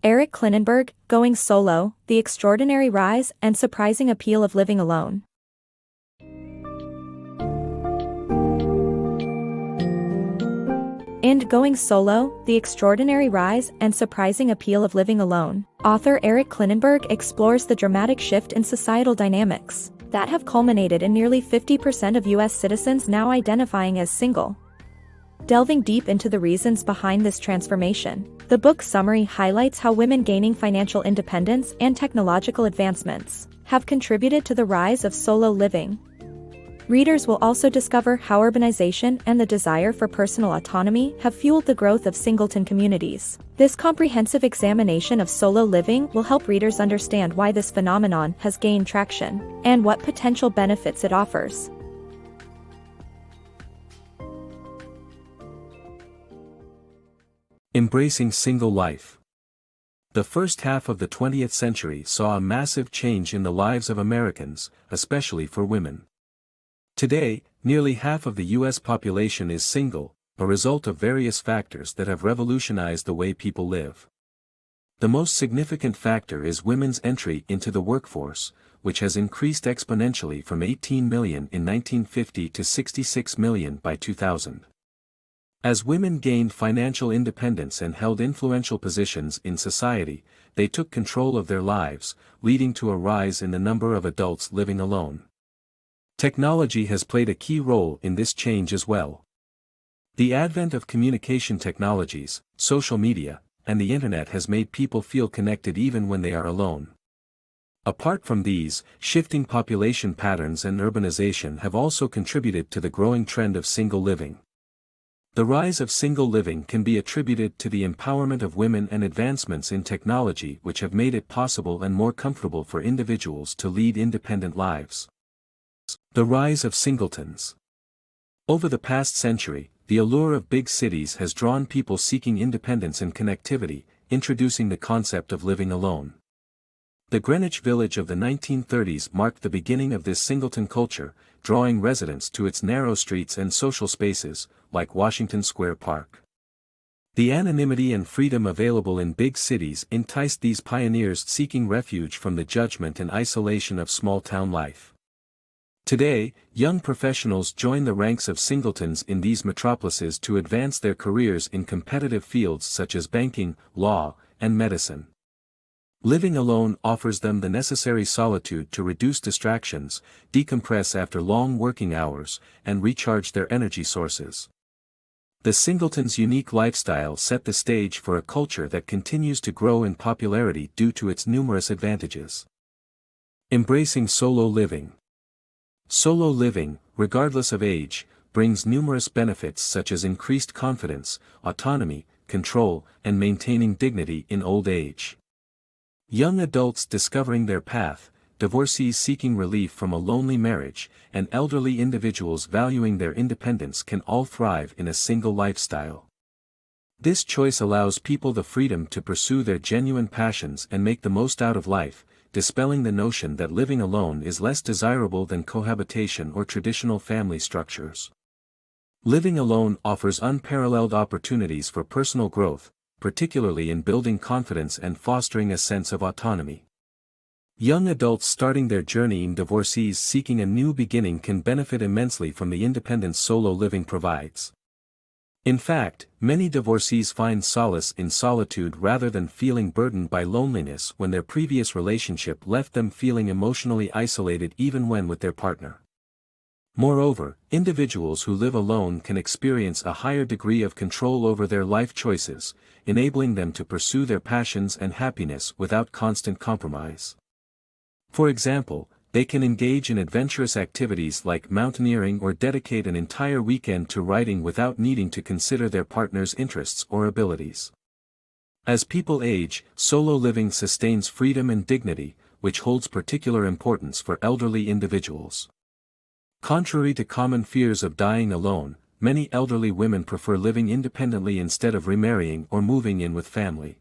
Eric Klinenberg, Going Solo, The Extraordinary Rise and Surprising Appeal of Living Alone. And Going Solo, The Extraordinary Rise and Surprising Appeal of Living Alone. Author Eric Klinenberg explores the dramatic shift in societal dynamics that have culminated in nearly 50% of U.S. citizens now identifying as single. Delving deep into the reasons behind this transformation, the book's summary highlights how women gaining financial independence and technological advancements have contributed to the rise of solo living. Readers will also discover how urbanization and the desire for personal autonomy have fueled the growth of singleton communities. This comprehensive examination of solo living will help readers understand why this phenomenon has gained traction and what potential benefits it offers. Embracing single life. The first half of the 20th century saw a massive change in the lives of Americans, especially for women. Today, nearly half of the U.S. population is single, a result of various factors that have revolutionized the way people live. The most significant factor is women's entry into the workforce, which has increased exponentially from 18 million in 1950 to 66 million by 2000. As women gained financial independence and held influential positions in society, they took control of their lives, leading to a rise in the number of adults living alone. Technology has played a key role in this change as well. The advent of communication technologies, social media, and the internet has made people feel connected even when they are alone. Apart from these, shifting population patterns and urbanization have also contributed to the growing trend of single living. The rise of single living can be attributed to the empowerment of women and advancements in technology which have made it possible and more comfortable for individuals to lead independent lives. The rise of singletons. Over the past century, the allure of big cities has drawn people seeking independence and connectivity, introducing the concept of living alone. The Greenwich Village of the 1930s marked the beginning of this singleton culture, drawing residents to its narrow streets and social spaces, like Washington Square Park. The anonymity and freedom available in big cities enticed these pioneers seeking refuge from the judgment and isolation of small-town life. Today, young professionals join the ranks of singletons in these metropolises to advance their careers in competitive fields such as banking, law, and medicine. Living alone offers them the necessary solitude to reduce distractions, decompress after long working hours, and recharge their energy sources. The singleton's unique lifestyle set the stage for a culture that continues to grow in popularity due to its numerous advantages. Embracing solo living. Solo living, regardless of age, brings numerous benefits such as increased confidence, autonomy, control, and maintaining dignity in old age. Young adults discovering their path, divorcees seeking relief from a lonely marriage, and elderly individuals valuing their independence can all thrive in a single lifestyle. This choice allows people the freedom to pursue their genuine passions and make the most out of life, dispelling the notion that living alone is less desirable than cohabitation or traditional family structures. Living alone offers unparalleled opportunities for personal growth, particularly in building confidence and fostering a sense of autonomy. Young adults starting their journey and divorcees seeking a new beginning can benefit immensely from the independence solo living provides. In fact, many divorcees find solace in solitude rather than feeling burdened by loneliness when their previous relationship left them feeling emotionally isolated even when with their partner. Moreover, individuals who live alone can experience a higher degree of control over their life choices, enabling them to pursue their passions and happiness without constant compromise. For example, they can engage in adventurous activities like mountaineering or dedicate an entire weekend to writing without needing to consider their partner's interests or abilities. As people age, solo living sustains freedom and dignity, which holds particular importance for elderly individuals. Contrary to common fears of dying alone, many elderly women prefer living independently instead of remarrying or moving in with family.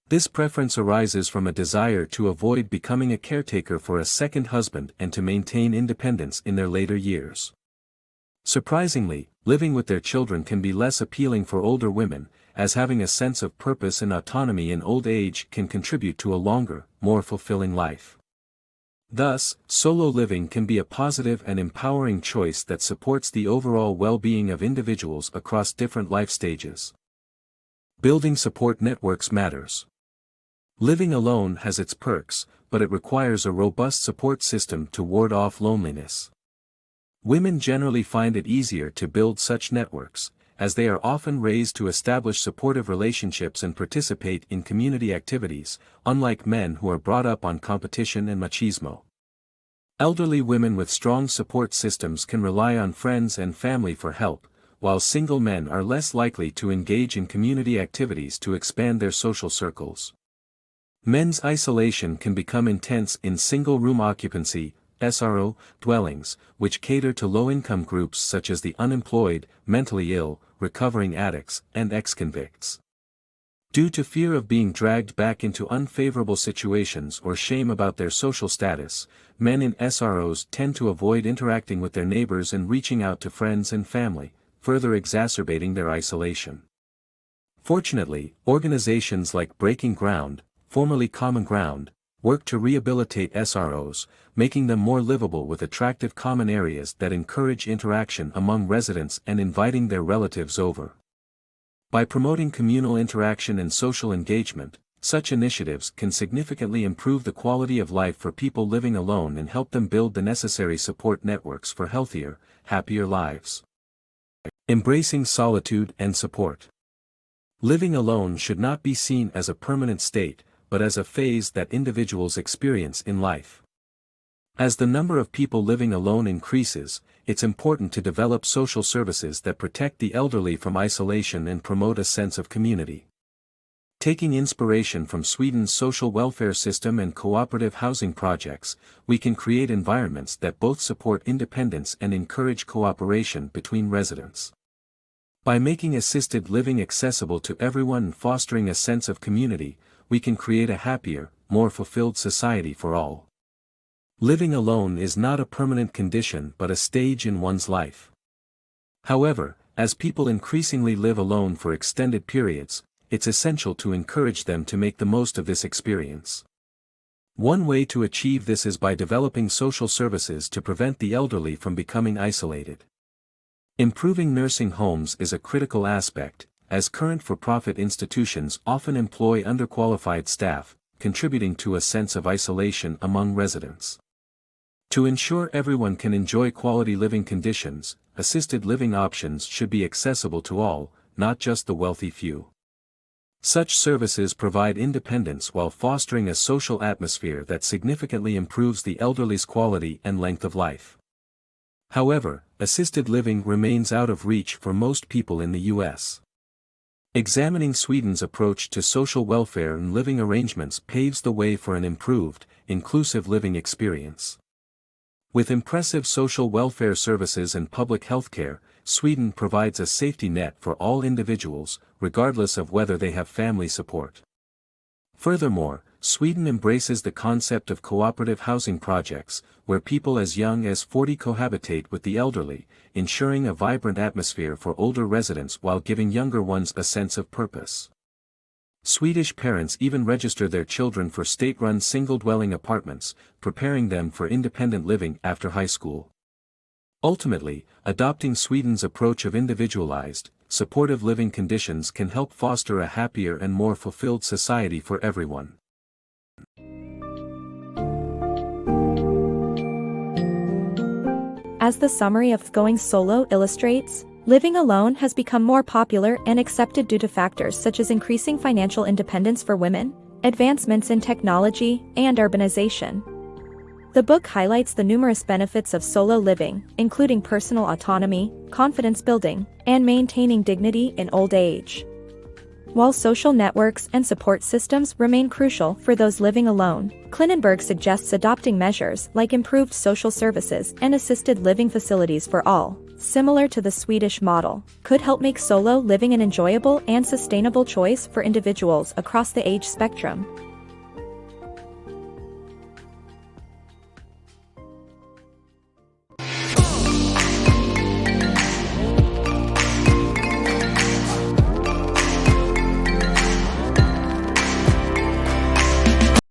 This preference arises from a desire to avoid becoming a caretaker for a second husband and to maintain independence in their later years. Surprisingly, living with their children can be less appealing for older women, as having a sense of purpose and autonomy in old age can contribute to a longer, more fulfilling life. Thus, solo living can be a positive and empowering choice that supports the overall well-being of individuals across different life stages. Building support networks matters. Living alone has its perks, but it requires a robust support system to ward off loneliness. Women generally find it easier to build such networks, as they are often raised to establish supportive relationships and participate in community activities, unlike men who are brought up on competition and machismo. Elderly women with strong support systems can rely on friends and family for help, while single men are less likely to engage in community activities to expand their social circles. Men's isolation can become intense in single-room occupancy, SRO, dwellings, which cater to low-income groups such as the unemployed, mentally ill, recovering addicts, and ex-convicts. Due to fear of being dragged back into unfavorable situations or shame about their social status, men in SROs tend to avoid interacting with their neighbors and reaching out to friends and family, further exacerbating their isolation. Fortunately, organizations like Breaking Ground, formerly Common Ground, work to rehabilitate SROs, making them more livable with attractive common areas that encourage interaction among residents and inviting their relatives over. By promoting communal interaction and social engagement, such initiatives can significantly improve the quality of life for people living alone and help them build the necessary support networks for healthier, happier lives. Embracing solitude and support. Living alone should not be seen as a permanent state, but as a phase that individuals experience in life. As the number of people living alone increases, it's important to develop social services that protect the elderly from isolation and promote a sense of community. Taking inspiration from Sweden's social welfare system and cooperative housing projects, we can create environments that both support independence and encourage cooperation between residents. By making assisted living accessible to everyone and fostering a sense of community, we can create a happier, more fulfilled society for all. Living alone is not a permanent condition but a stage in one's life. However, as people increasingly live alone for extended periods, it's essential to encourage them to make the most of this experience. One way to achieve this is by developing social services to prevent the elderly from becoming isolated. Improving nursing homes is a critical aspect, as current for-profit institutions often employ underqualified staff, contributing to a sense of isolation among residents. To ensure everyone can enjoy quality living conditions, assisted living options should be accessible to all, not just the wealthy few. Such services provide independence while fostering a social atmosphere that significantly improves the elderly's quality and length of life. However, assisted living remains out of reach for most people in the U.S. Examining Sweden's approach to social welfare and living arrangements paves the way for an improved, inclusive living experience. With impressive social welfare services and public health care, Sweden provides a safety net for all individuals, regardless of whether they have family support. Furthermore, Sweden embraces the concept of cooperative housing projects, where people as young as 40 cohabitate with the elderly, ensuring a vibrant atmosphere for older residents while giving younger ones a sense of purpose. Swedish parents even register their children for state-run single-dwelling apartments, preparing them for independent living after high school. Ultimately, adopting Sweden's approach of individualized, supportive living conditions can help foster a happier and more fulfilled society for everyone. As the summary of Going Solo illustrates, living alone has become more popular and accepted due to factors such as increasing financial independence for women, advancements in technology, and urbanization. The book highlights the numerous benefits of solo living, including personal autonomy, confidence building, and maintaining dignity in old age. While social networks and support systems remain crucial for those living alone, Klinenberg suggests adopting measures like improved social services and assisted living facilities for all, similar to the Swedish model, could help make solo living an enjoyable and sustainable choice for individuals across the age spectrum.